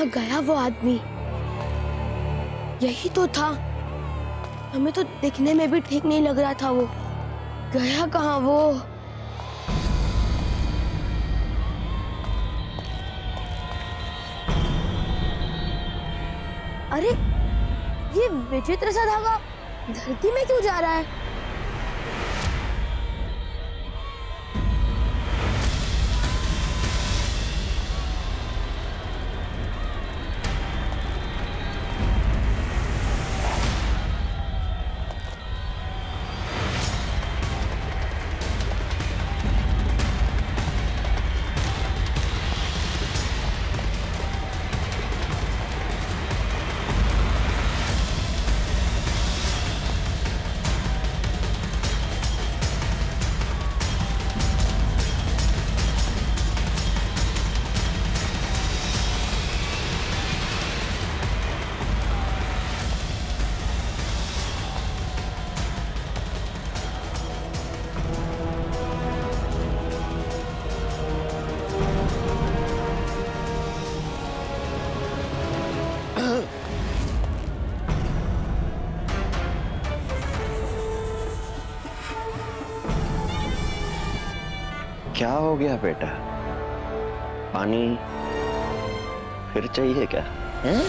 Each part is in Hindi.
कहाँ गया वो आदमी? यही तो था। हमें तो दिखने में भी ठीक नहीं लग रहा था वो। गया कहाँ वो? अरे ये विचित्र सा धागा धरती में क्यों जा रहा है? क्या हो गया बेटा? पानी फिर चाहिए क्या? हैं?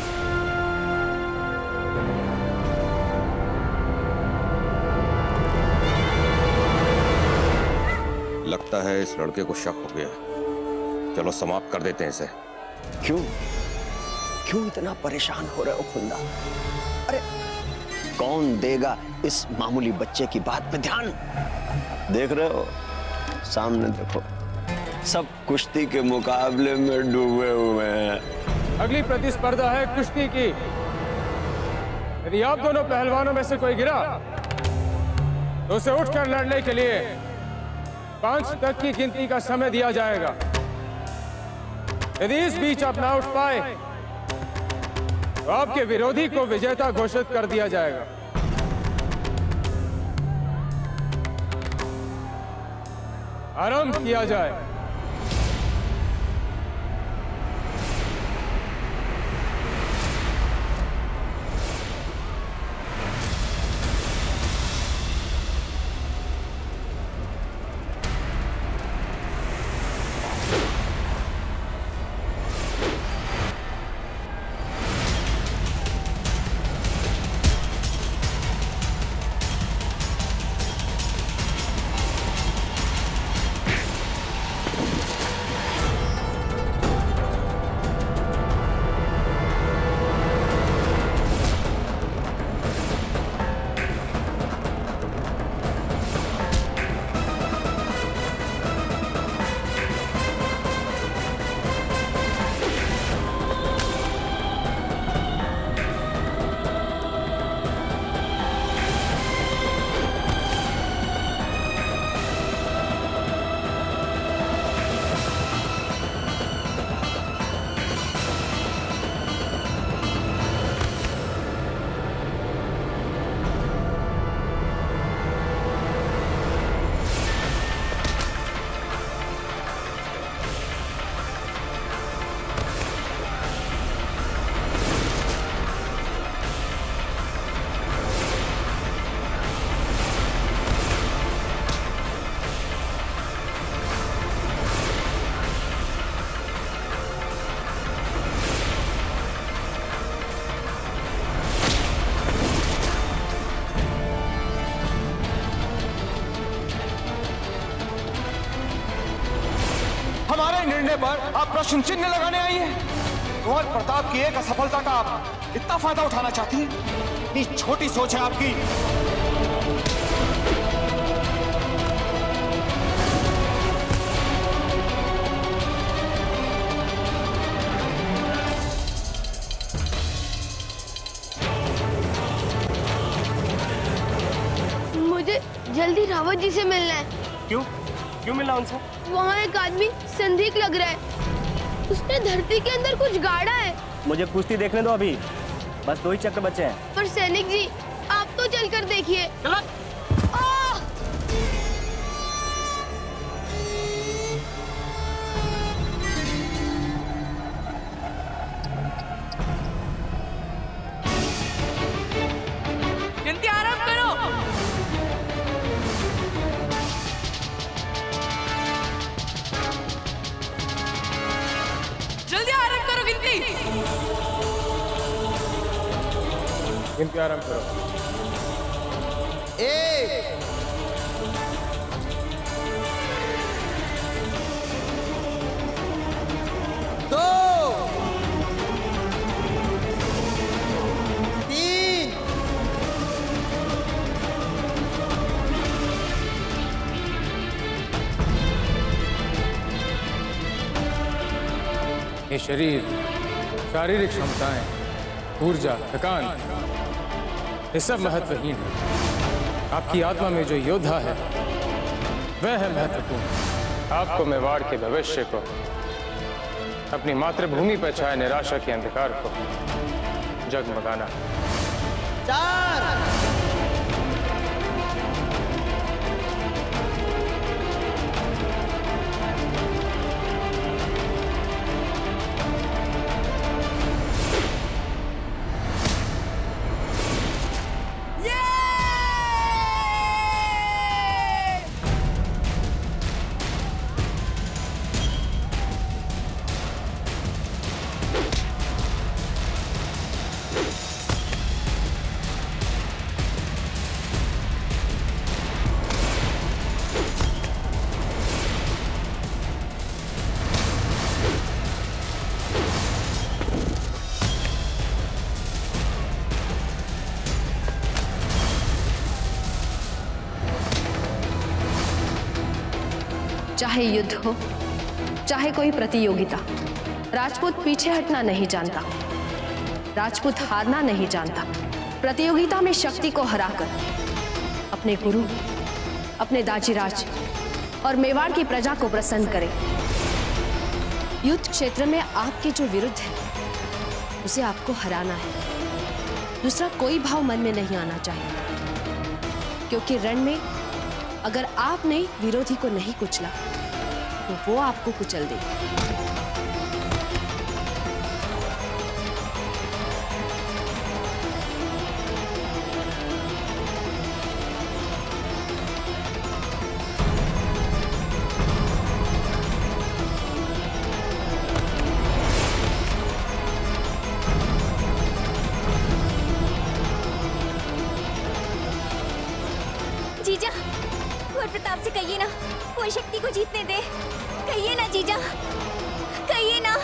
लगता है इस लड़के को शक हो गया। चलो समाप्त कर देते हैं इसे। क्यों क्यों इतना परेशान हो रहे हो खुंदा? अरे कौन देगा इस मामूली बच्चे की बात पे ध्यान? देख रहे हो सामने, देखो सब कुश्ती के मुकाबले में डूबे हुए हैं। अगली प्रतिस्पर्धा है कुश्ती की। यदि आप दोनों पहलवानों में से कोई गिरा तो उसे उठकर लड़ने के लिए 5 तक की गिनती का समय दिया जाएगा। यदि इस बीच आप ना उठ पाए तो आपके विरोधी को विजेता घोषित कर दिया जाएगा। आरंभ किया जाए। हमारे निर्णय पर आप प्रश्न चिन्ह लगाने आई हैं? कुंवर प्रताप की एक असफलता का आप इतना फायदा उठाना चाहती हैं? इतनी छोटी सोच है आपकी। मुझे जल्दी रावत जी से मिलना है। क्यों क्यों मिलना उनसे? वहाँ एक आदमी संदिग्ध लग रहा है। उसने धरती के अंदर कुछ गाड़ा है। मुझे कुश्ती देखने दो अभी, बस 2 ही चक्कर बचे हैं। पर सैनिक जी आप तो चलकर देखिए। गिनती आरंभ करो। 1 2 3 ये शरीर, शारीरिक क्षमताएं, ऊर्जा, थकान, ये सब महत्वहीन है। आपकी आत्मा में जो योद्धा है वह है महत्वपूर्ण। आपको मेवाड़ के भविष्य को, अपनी मातृभूमि पर छाए निराशा के अंधकार को जगमगाना। 4 चाहे युद्ध हो, चाहे कोई प्रतियोगिता, राजपूत पीछे हटना नहीं जानता, राजपूत हारना नहीं जानता। प्रतियोगिता में शक्ति को हराकर अपने गुरु, अपने दाजीराज और मेवाड़ की प्रजा को प्रसन्न करे। युद्ध क्षेत्र में आपके जो विरुद्ध है उसे आपको हराना है। दूसरा कोई भाव मन में नहीं आना चाहिए, क्योंकि रण में अगर आपने विरोधी को नहीं कुचला तो वो आपको कुचल देगी। जीजा, घोर प्रताप से कहिए ना, कोई शक्ति को जीतने दे। कहिए ना जीजा, कहिए ना।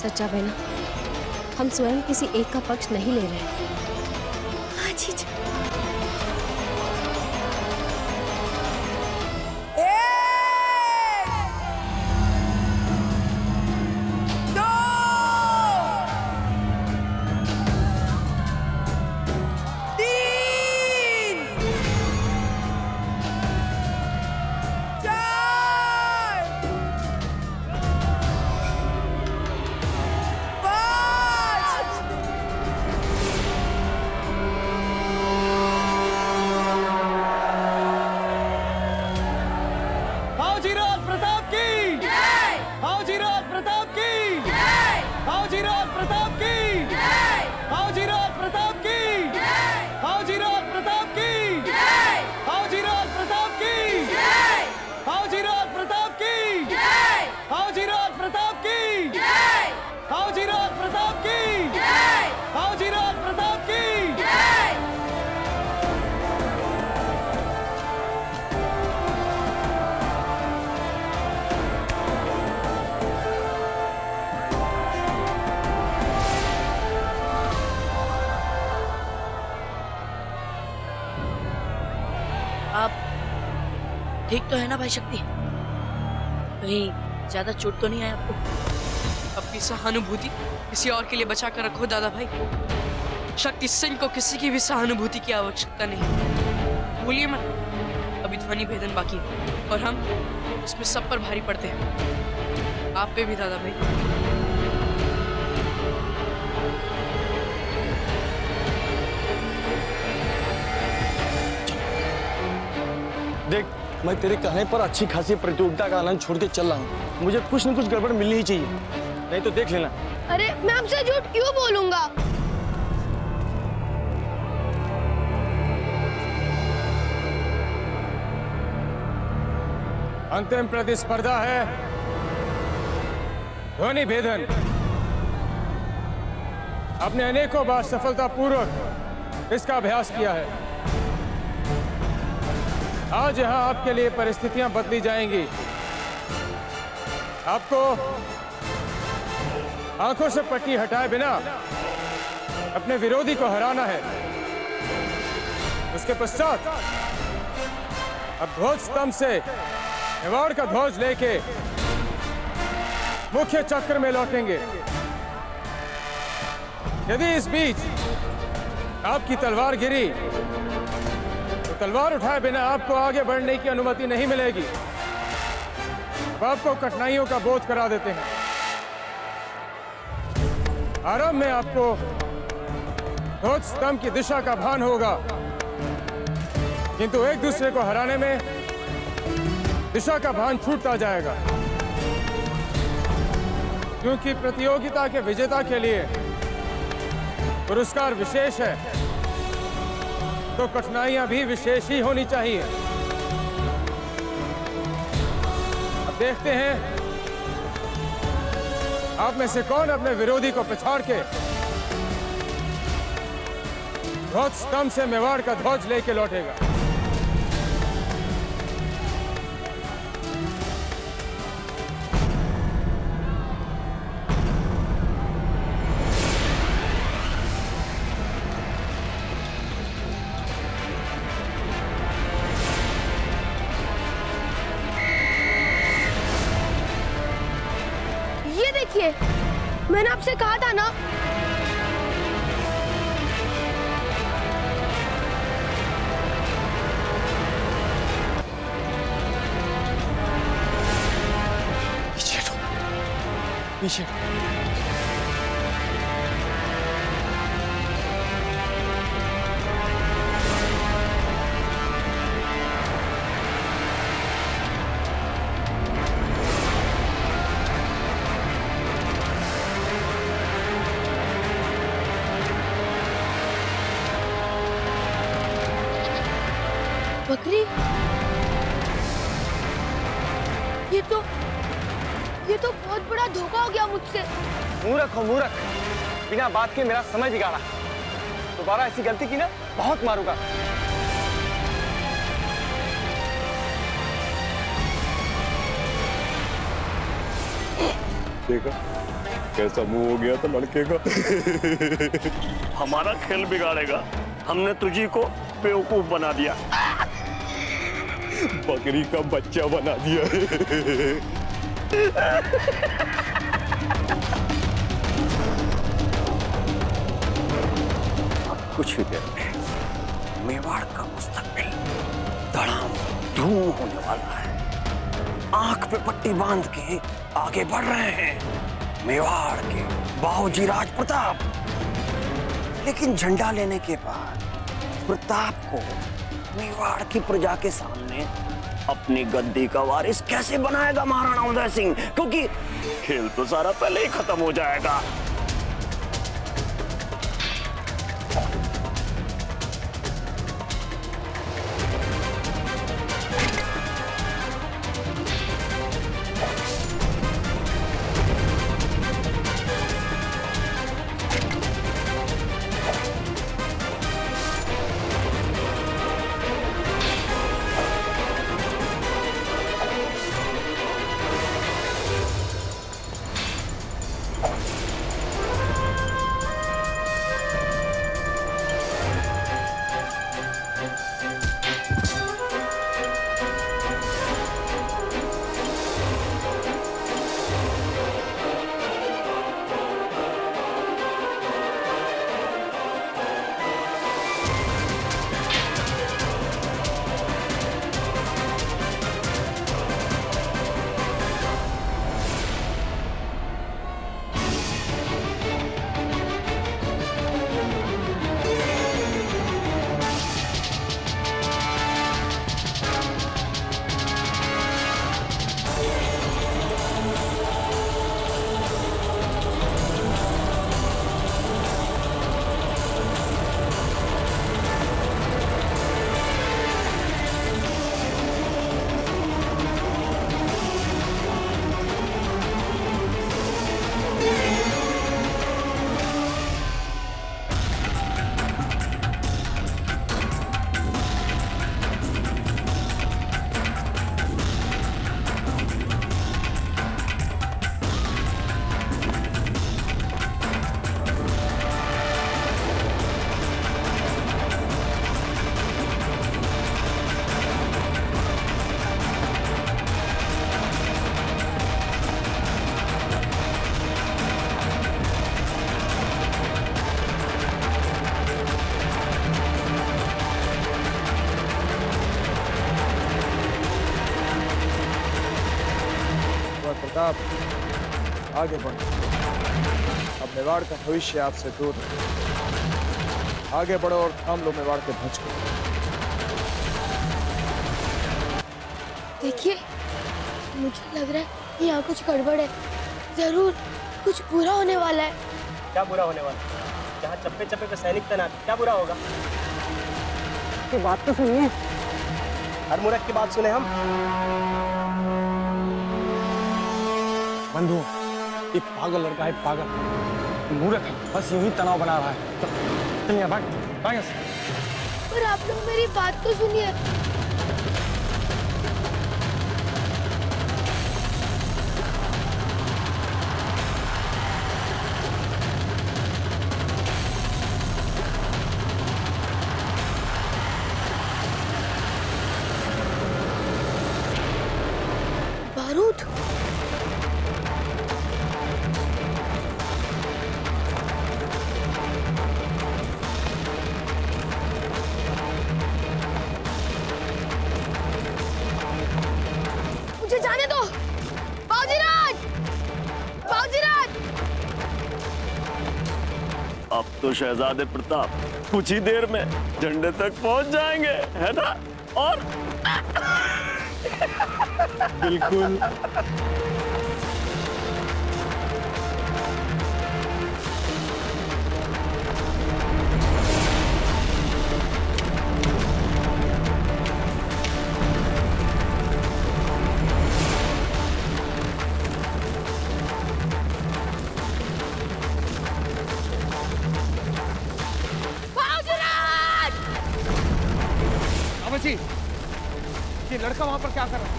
सच्चा बहना, हम स्वयं किसी एक का पक्ष नहीं ले रहे। हाँ जीजा। ठीक तो है ना भाई शक्ति? कहीं ज्यादा चोट तो नहीं आया आपको? अपनी सहानुभूति किसी और के लिए बचा कर रखो दादा भाई। शक्ति सिंह को किसी की भी सहानुभूति की आवश्यकता नहीं। भूलिए मत, अभी ध्वनि भेदन बाकी है और हम इसमें सब पर भारी पड़ते हैं, आप पे भी दादा भाई। देख, मैं तेरे कहने पर अच्छी खासी प्रतियोगिता का आनंद छोड़ के चल रहा हूँ। मुझे कुछ न कुछ गड़बड़ मिलनी ही चाहिए, नहीं तो देख लेना। अरे मैं आपसे झूठ क्यों बोलूंगा? अंतिम प्रतिस्पर्धा है ध्वनि भेदन। आपने अनेकों बार सफलतापूर्वक इसका अभ्यास किया है। आज यहां आपके लिए परिस्थितियां बदली जाएंगी। आपको आंखों से पट्टी हटाए बिना अपने विरोधी को हराना है। उसके पश्चात अब ध्वज स्तंभ से मेवाड़ का ध्वज लेके मुख्य चक्र में लौटेंगे। यदि इस बीच आपकी तलवार गिरी तो तलवार उठाए बिना आपको आगे बढ़ने की अनुमति नहीं मिलेगी। अब आपको कठिनाइयों का बोध करा देते हैं। आरंभ में आपको ध्वज स्तंभ की दिशा का भान होगा, किंतु एक दूसरे को हराने में दिशा का भान छूटता जाएगा, क्योंकि प्रतियोगिता के विजेता के लिए पुरस्कार विशेष है, तो कठिनाइयां भी विशेष ही होनी चाहिए। अब देखते हैं आप में से कौन अपने विरोधी को पछाड़ के ध्वज स्तंभ से मेवाड़ का ध्वज लेके लौटेगा। ये देखिए, मैंने आपसे कहा था ना। पीछे बकरी, ये तो बहुत बड़ा धोखा हो गया मुझसे। मूर्ख हो मूर्ख, बिना बात के मेरा समय बिगाड़ा। दोबारा ऐसी गलती की ना, बहुत मारूंगा। देखा कैसा मुंह हो गया था लड़के का। हमारा खेल बिगाड़ेगा, हमने तुझी को बेवकूफ बना दिया, बकरी का बच्चा बना दिया। कुछ ही देर में मेवाड़ का मुस्तकबिल धड़ाम धूम होने वाला है। आंख पे पट्टी बांध के आगे बढ़ रहे हैं मेवाड़ के बाबूजी राज प्रताप। लेकिन झंडा लेने के बाद प्रताप को मेवाड़ की प्रजा के सामने अपनी गद्दी का वारिस कैसे बनाएगा महाराणा उदय सिंह, क्योंकि खेल तो सारा पहले ही खत्म हो जाएगा। आगे बढ़ो। अब मेवाड़ का भविष्य आपसे दूर है। आगे बढ़ो और थाम लो मेवाड़ के ध्वज को। देखिए, मुझे लग रहा है यहाँ कुछ गड़बड़ है। जरूर कुछ बुरा होने वाला है। क्या बुरा होने वाला? जहाँ चप्पे चप्पे पे सैनिक तैनात, क्या बुरा होगा? की बात तो सुनिए। हर मूर्ख की बात सुने हम। बंधु, ये पागल लड़का है, पागल मूर्ख है, बस यूं ही तनाव बना रहा है। चल यहाँ भाग, भाग यहाँ से। पर आप लोग मेरी बात तो सुनिए। बारूद। मुझे जाने दो। बाजीराज! बाजीराज! अब तो शहजादे प्रताप कुछ ही देर में झंडे तक पहुंच जाएंगे, है ना? और बिल्कुल। बाबा जी, ये लड़का वहां पर क्या कर रहा है?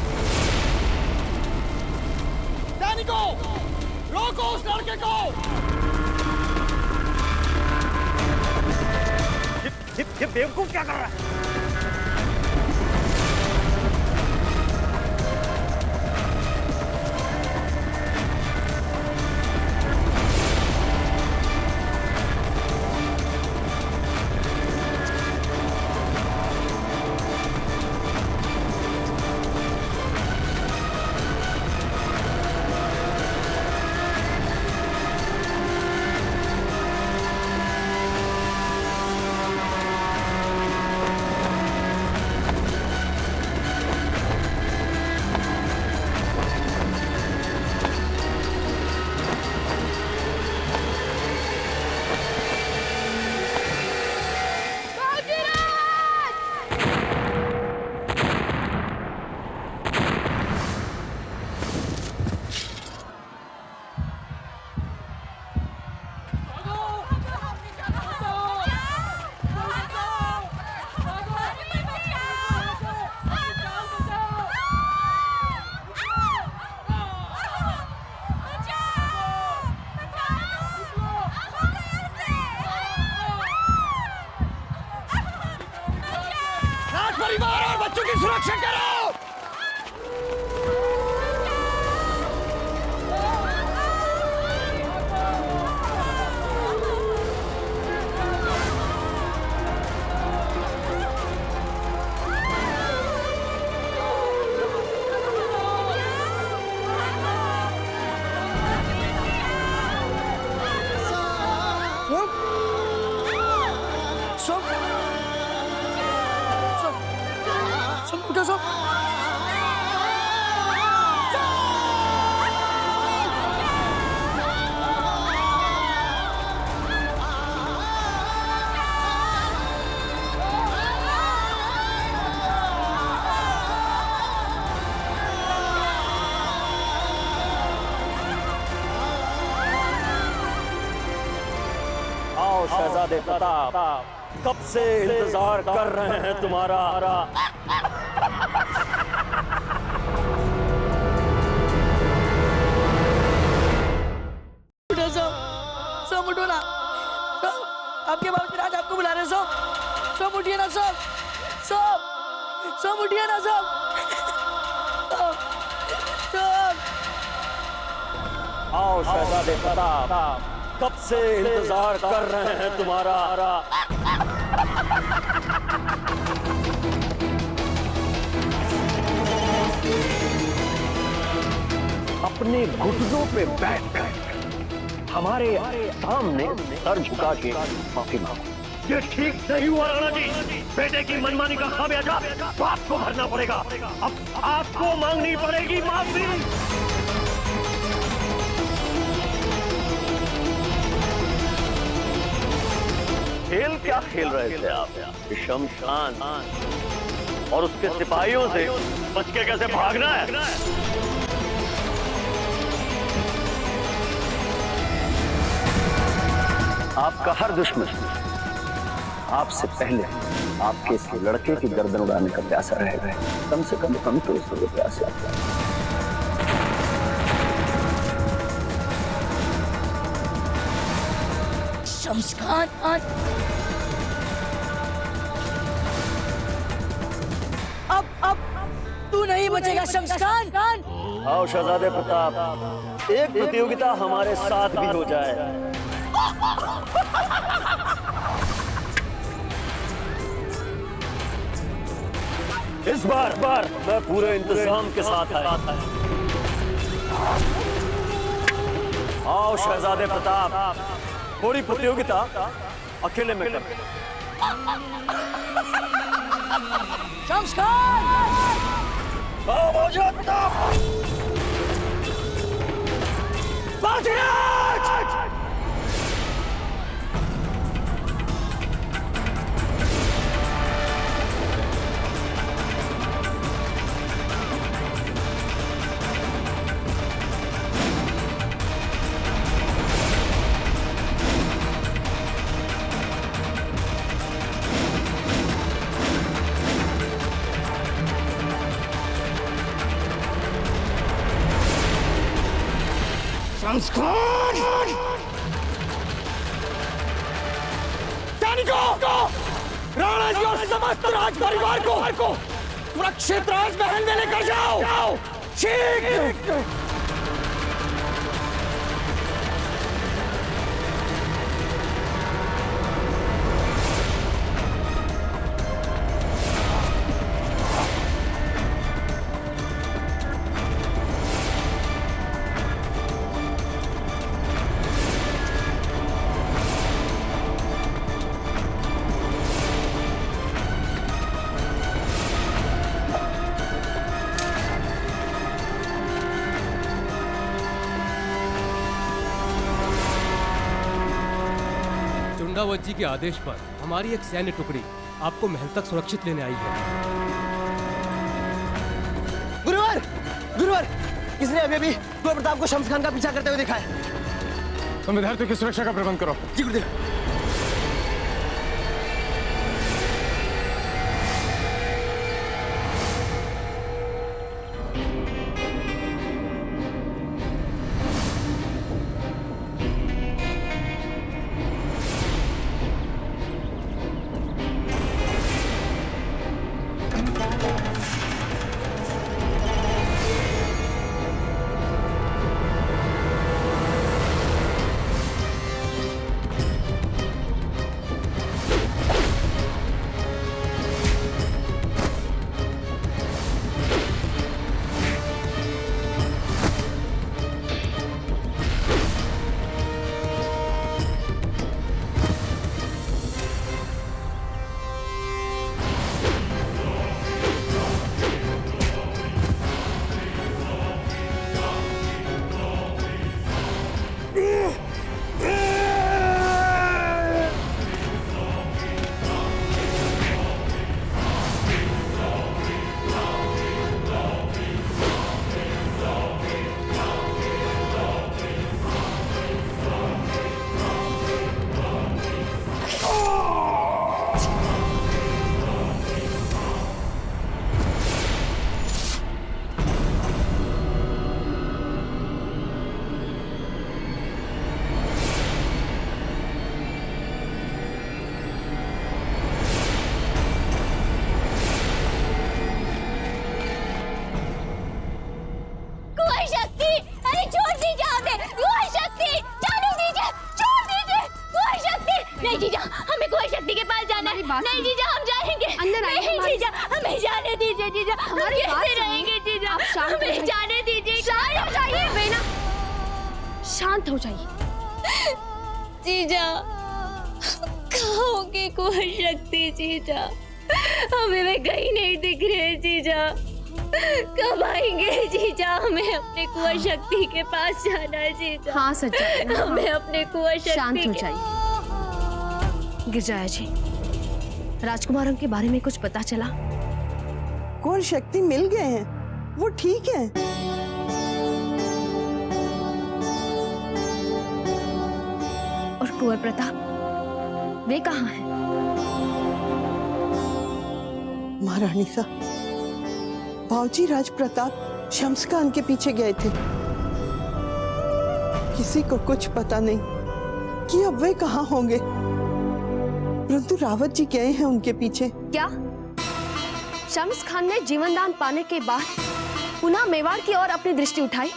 सैनिकों, रोको उस लड़के को! ये बेवकूफ क्या कर रहा है? परिवार और बच्चों की सुरक्षा करो। शहजादे प्रताप, कब से इंतजार कर रहे हैं तुम्हारा। सब उठो ना, आपके बाबूजी आज आपको बुला रहे हैं। सब उठिए ना, सब उठिए ना, सब। आओ शहजादे प्रताप, कब से इंतजार कर रहे हैं तुम्हारा। अब अपने घुटनों पे बैठकर हमारे सामने सर झुका के माफी मांगो। ये ठीक नहीं हुआ राणा जी। बेटे की मनमानी का खामियाजा बाप को भरना पड़ेगा। अब आपको मांगनी पड़ेगी माफी। खेल क्या खेल रहे थे आप? शमशान और उसके सिपाहियों से बच के कैसे भागना है? आपका हर दुश्मन आपसे पहले आपके इस लड़के की गर्दन उड़ाने का प्यासा रहेगा। कम से कम हम तो उसको प्यास आता है। शमशान अब तू नहीं बचेगा शमशान। आओ शहजादे प्रताप, एक प्रतियोगिता हमारे साथ भी हो जाए। इस बार मैं पूरे इंतजाम के साथ आया। आओ शहजादे प्रताप, थोड़ी प्रतियोगिता अकेले में कर। शमशान आओ महाराज प्रताप। सैनिकों, राणा जी और समस्त राज परिवार को सुरक्षित राजमहल में लेकर जाओ। शीघ्र। चुंडावत जी के आदेश पर हमारी एक सैन्य टुकड़ी आपको महल तक सुरक्षित लेने आई है। गुरुवर, किसने अभी कुंवर प्रताप को शमशान का पीछा करते हुए देखा है? तुम विद्यार्थियों की सुरक्षा का प्रबंध करो। जी गुरुदेव। नहीं जीजा, हम जाएंगे। अंदर आइए। नहीं जीजा, हमें जाने दीजिए जीजा। हम कैसे रहेंगे जीजा? हमें जाने दीजिए। हो जाइए बेना, शांत हो जाइए। जीजा, कहाँ की कुंवर शक्ति जीजा? हमें वे कहीं नहीं दिख रहे जीजा। कब आएंगे जीजा? हमें अपने कुंवर शक्ति के पास जाना है जीजा। हाँ सच्चा, हमें अपने कुंवर शक्ति शांत हो जाइए। गिरजाया जी, राजकुमारों के बारे में कुछ पता चला? कुंवर शक्ति मिल गए हैं, वो ठीक है। और कुंवर प्रताप, वे कहाँ हैं? महारानी साहब, बाबूजी राज प्रताप शम्सकान के पीछे गए थे। किसी को कुछ पता नहीं कि अब वे कहाँ होंगे, परंतु रावत जी गए हैं उनके पीछे। क्या शम्स खान ने जीवन दान पाने के बाद पुनः मेवाड़ की ओर अपनी दृष्टि उठाई,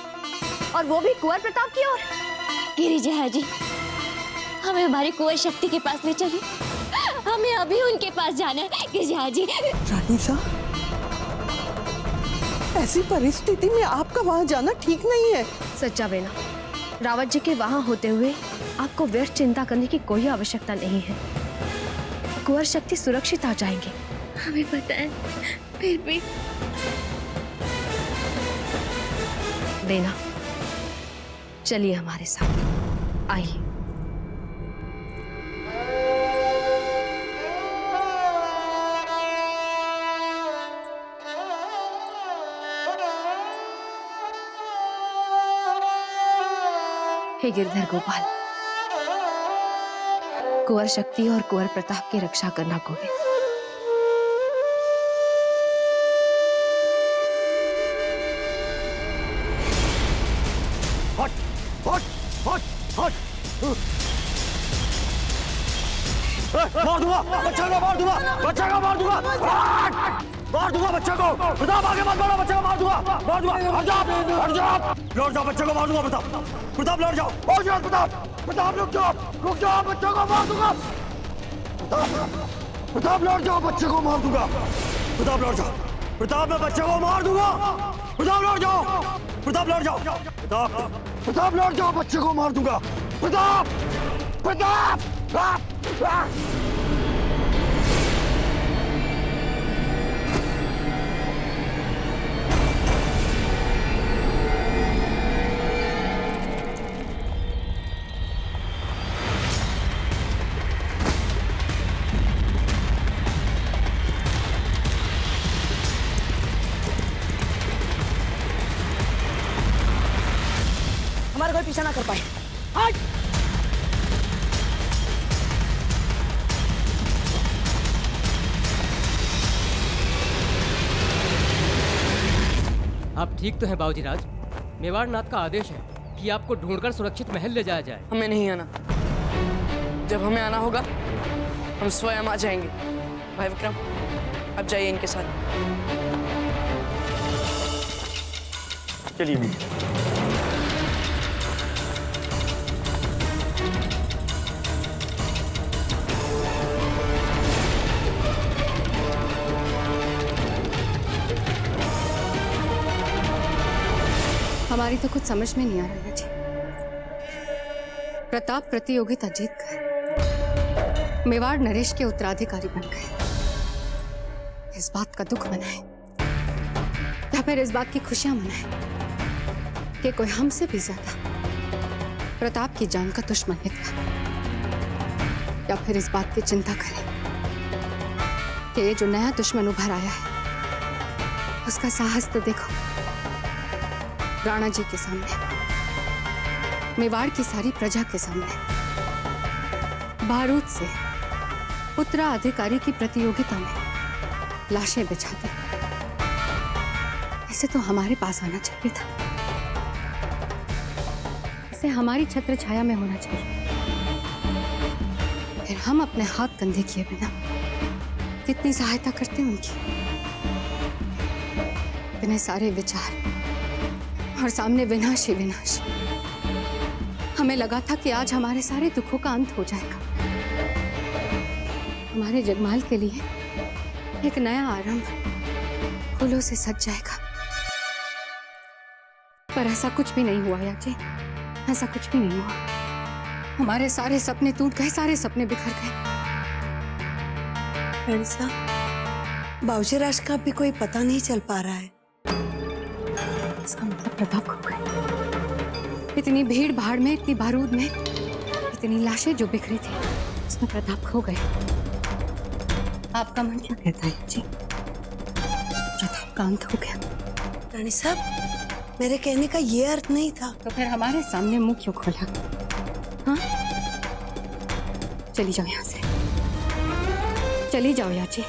और वो भी कुंवर प्रताप की ओर? गिरिजा जी, हमें हमारी कुंवर शक्ति के पास ले चलिए। हमें अभी उनके पास जाना है गिरिजा जी। रानी साहब, ऐसी परिस्थिति में आपका वहां जाना ठीक नहीं है। सच्चा बेना, रावत जी के वहां होते हुए आपको व्यर्थ चिंता करने की कोई आवश्यकता नहीं है। कुंवर शक्ति सुरक्षित आ जाएंगे। हमें पता है, फिर भी बेना, चलिए हमारे साथ, आइए। हे गिरधर गोपाल, कुंवर शक्ति और कुंवर प्रताप की रक्षा करना गोविंद। हट हट हट हट, मार दूंगा बच्चा को, मार दूंगा बच्चा को, मार दूंगा, मार दूंगा बच्चा को। प्रताप आगे मत बढ़ो, बच्चा को मार दूंगा, मार दूंगा। हट जाओ, हट जाओ, लौट जाओ, बच्चे को मार दूंगा। प्रताप, प्रताप लौट जाओ, हो जाओ प्रताप, प्रताप रुक जाओ, बच्चे को मार दूंगा। प्रताप लौट जाओ, बच्चे को मार दूंगा। प्रताप लौट जाओ, प्रताप मैं बच्चे को मार दूंगा। प्रताप लौट जाओ, प्रताप लौट जाओ, प्रताप, प्रताप लौट जाओ, बच्चे को मार दूंगा। प्रताप, प्रताप, हमारा कोई पीछा ना कर पाए। हट! आप ठीक तो हैं बाबूजी राज? मेवाड़ नाथ का आदेश है कि आपको ढूंढकर सुरक्षित महल ले जाया जाए। हमें नहीं आना। जब हमें आना होगा हम स्वयं आ जाएंगे। भाई विक्रम, अब जाइए इनके साथ। चलिए। हमारी तो कुछ समझ में नहीं आ रहा है जी। प्रताप प्रतियोगिता जीत कर मेवाड़ नरेश के उत्तराधिकारी बन गए। इस बात का दुख मनाए या फिर इस बात की खुशियां मनाए कि कोई हमसे भी ज्यादा प्रताप की जान का दुश्मन निकला, या फिर इस बात की चिंता करें कि ये जो नया दुश्मन उभर आया है उसका साहस तो देखो। राणा जी के सामने, मेवाड़ की सारी प्रजा के सामने बारूद से उत्तराधिकारी की प्रतियोगिता में लाशें बिछाते। इसे तो हमारे पास आना चाहिए था, इसे हमारी छत्र छाया में होना चाहिए। फिर हम अपने हाथ कंधे किए बिना कितनी सहायता करते उनकी। इतने सारे विचार और सामने विनाश ही विनाश। हमें लगा था कि आज हमारे सारे दुखों का अंत हो जाएगा, हमारे जगमाल के लिए एक नया आरंभ फूलों से सज जाएगा। पर ऐसा कुछ भी नहीं हुआ याची, ऐसा कुछ भी नहीं हुआ। हमारे सारे सपने टूट गए, सारे सपने बिखर गए। बाबूजी राज का भी कोई पता नहीं चल पा रहा है। इसका मतलब प्रताप खो गए। इतनी भीड़ भाड़ में, इतनी बारूद में, इतनी लाशें जो बिखरी थी, इसमें प्रताप खो गए। आपका मन क्या कहता है जी? प्रताप का अंत हो गया। रानी साहब, मेरे कहने का ये अर्थ नहीं था। तो फिर हमारे सामने मुंह क्यों खोला? हाँ, चली जाओ यहाँ से, चली जाओ याची।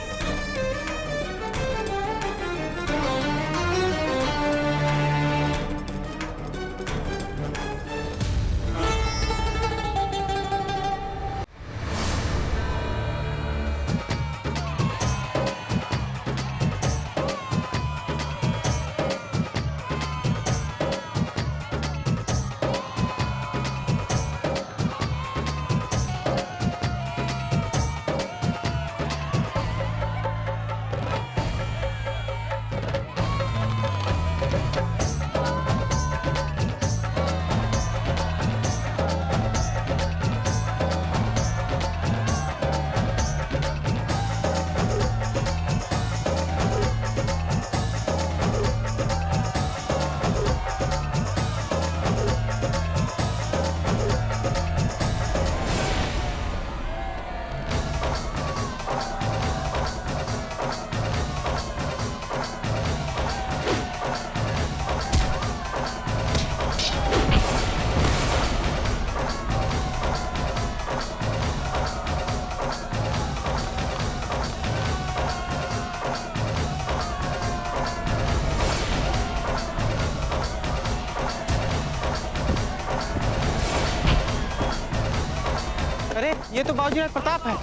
अरे ये तो बाबूजी राज प्रताप है।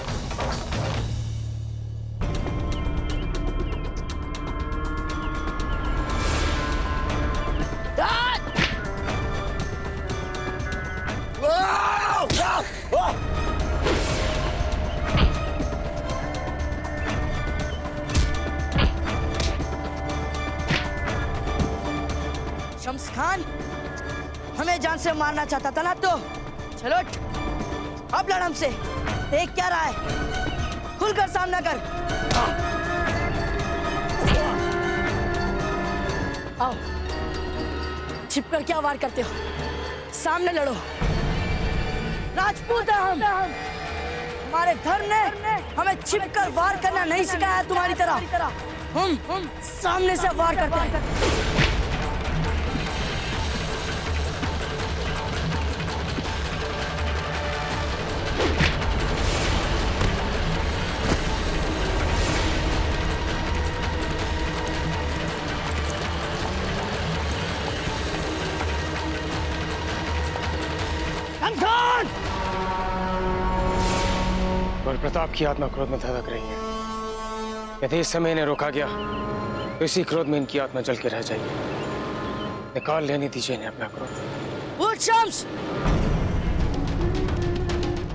शम्स खान हमें जान से मारना चाहता था ना, तो चलो अब लड़ हमसे। देख क्या रहा है, खुलकर सामना कर। आओ, छिपकर क्या वार करते हो? सामने लड़ो। राजपूत हैं हम। हमारे धर्म ने हमें छिपकर वार करना नहीं सिखाया तुम्हारी तरह। हम सामने से वार करते हैं। और प्रताप की आत्मा क्रोध में धधक रही है। यदि इस समय इन्हें रोका गया तो इसी क्रोध में इनकी आत्मा जल के रह जाएगी। निकाल लेने दीजिए इन्हें अपना क्रोध। उठ शम्स।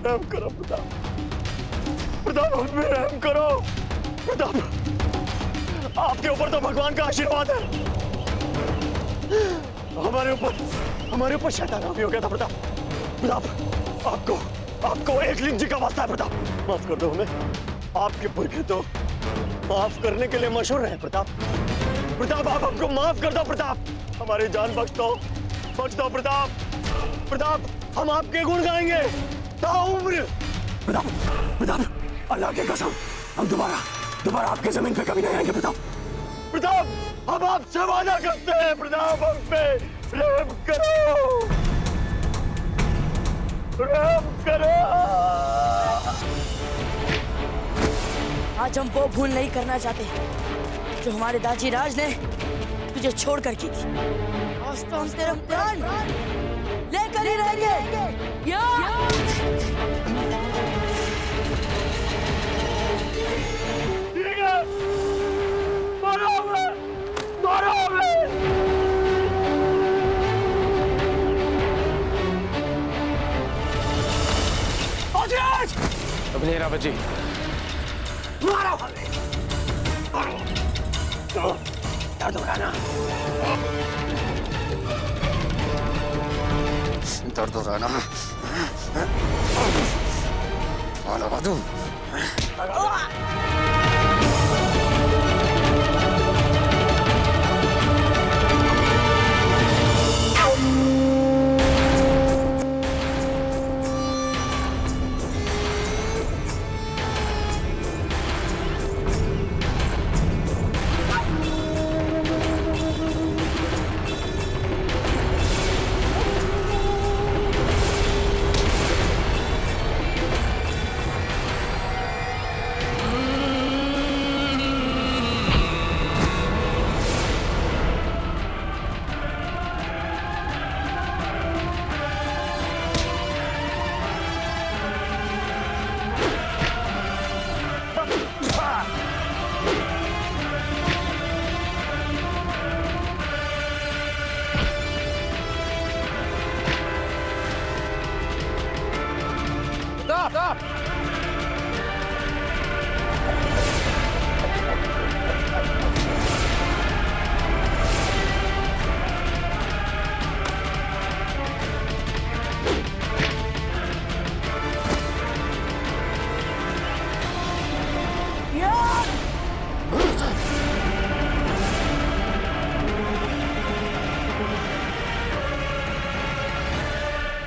रहम करो प्रताप, प्रताप हम पे रहम करो। प्रताप, आपके ऊपर तो भगवान का आशीर्वाद है। हमारे ऊपर शैतान हावी हो गया था प्रताप। प्रताप, आपको एक लिंग जी का वास्ता है प्रताप, माफ कर दो हमें। आपके पुरखे तो माफ करने के लिए मशहूर है प्रताप। प्रताप, आप हमको माफ कर दो प्रताप, हमारी जान बख्श दो प्रताप। प्रताप, हम आपके गुण गाएंगे ताउम्र। प्रताप, अल्लाह की कसम, हम दोबारा आपके जमीन पे कभी नहीं आएंगे प्रताप। प्रताप, हम आपसे वादा करते हैं प्रताप, हम पे रहम करो, रहम करो। आज हम वो भूल नहीं करना चाहते जो हमारे दाजी राज ने तुझे छोड़कर की थी। आज तो हम तेरे प्राण लेकर ही रहेंगे। या ठीक है, मारो हमें, मारो हमें। अब नहीं रावत जी, मारो हमें, मारो। दर्द हो रहा ना? दर्द हो रहा है ना? लगा दूं?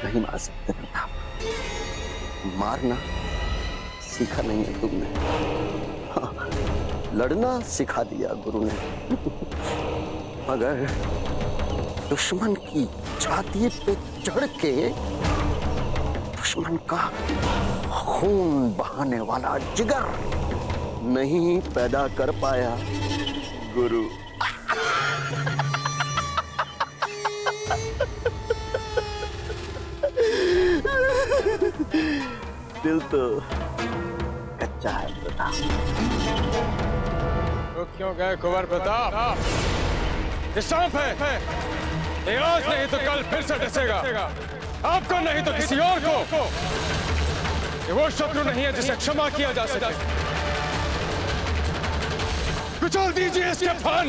नहीं मार सकते प्रताप, मारना सीखा नहीं है तुमने। हाँ, लड़ना सिखा दिया गुरु ने, मगर दुश्मन की छाती पे चढ़ के दुश्मन का खून बहाने वाला जिगर नहीं पैदा कर पाया गुरु। दिल तो कच्चा है प्रताप। तो क्यों गए कुंवर प्रताप? ये सांप है, ये आज नहीं तो कल फिर से डसेगा, आपको नहीं तो किसी और को। ये वो शत्रु नहीं है जिसे क्षमा किया जा सके। कुचल दीजिए इसके फन।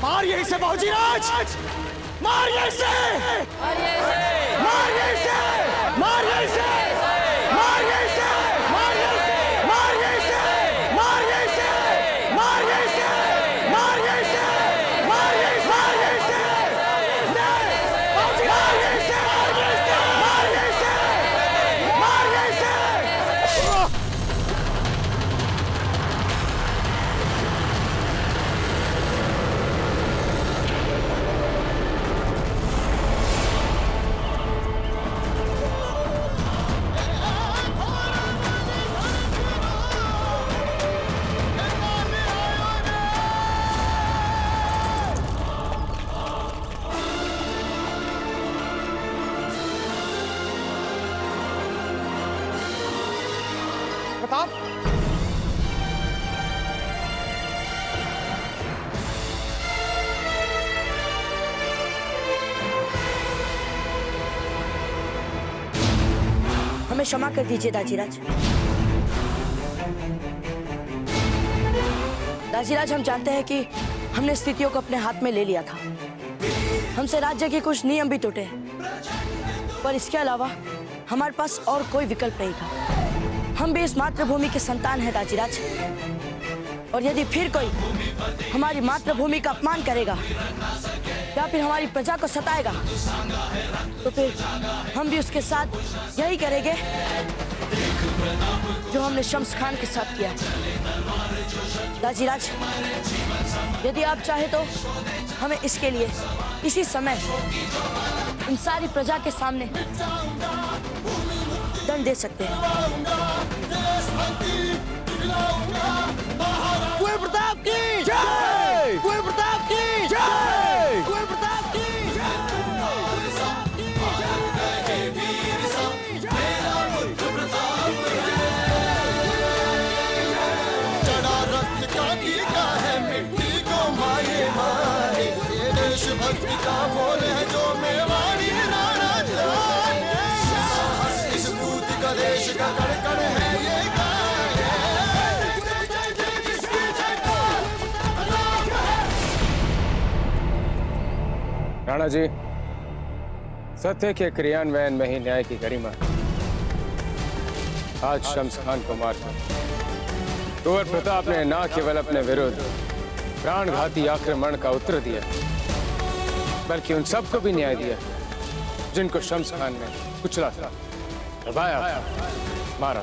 मारिए इसे बाबूजी राज, मारिए इसे, मारिए इसे, मारिए इसे, मारिए इसे, मारिए इसे, मारिए इसे, मारिए इसे, मारिए इसे, मारिए इसे, मारिए इसे, मारिए इसे, मारिए इसे, मारिए इसे, मारिए इसे, मारिए इसे। प्रताप, हमें क्षमा कर दीजिए दाजीराज। दाजीराज, हम जानते हैं कि हमने स्थितियों को अपने हाथ में ले लिया था। हमसे राज्य के कुछ नियम भी टूटे, पर इसके अलावा हमारे पास और कोई विकल्प नहीं था। हम भी इस मातृभूमि के संतान हैं दाजीराज, और यदि फिर कोई हमारी मातृभूमि का अपमान करेगा या फिर हमारी प्रजा को सताएगा, तो फिर हम भी उसके साथ यही करेंगे जो हमने शम्स खान के साथ किया। दाजीराज, यदि आप चाहे तो हमें इसके लिए इसी समय इन सारी प्रजा के सामने दंड दे सकते हैं। कुंवर प्रताप की जय! कुंवर प्रताप की जय! कुंवर प्रताप की चढ़ा रक्त का टीका है मिट्टी को माये मारे, ये देशभक्ति का बोल है जो मेवाड़ी राणा जाने। इस पूत का देश का कण-कण है ये राणा जी, सत्य के क्रियान्वयन में ही न्याय की गरिमा। आज शम्स खान को मारकर कुंवर प्रताप ने न केवल अपने विरुद्ध प्राणघाती आक्रमण का उत्तर दिया, बल्कि उन सबको भी न्याय दिया जिनको शम्स खान ने कुचला था, दबाया था, मारा।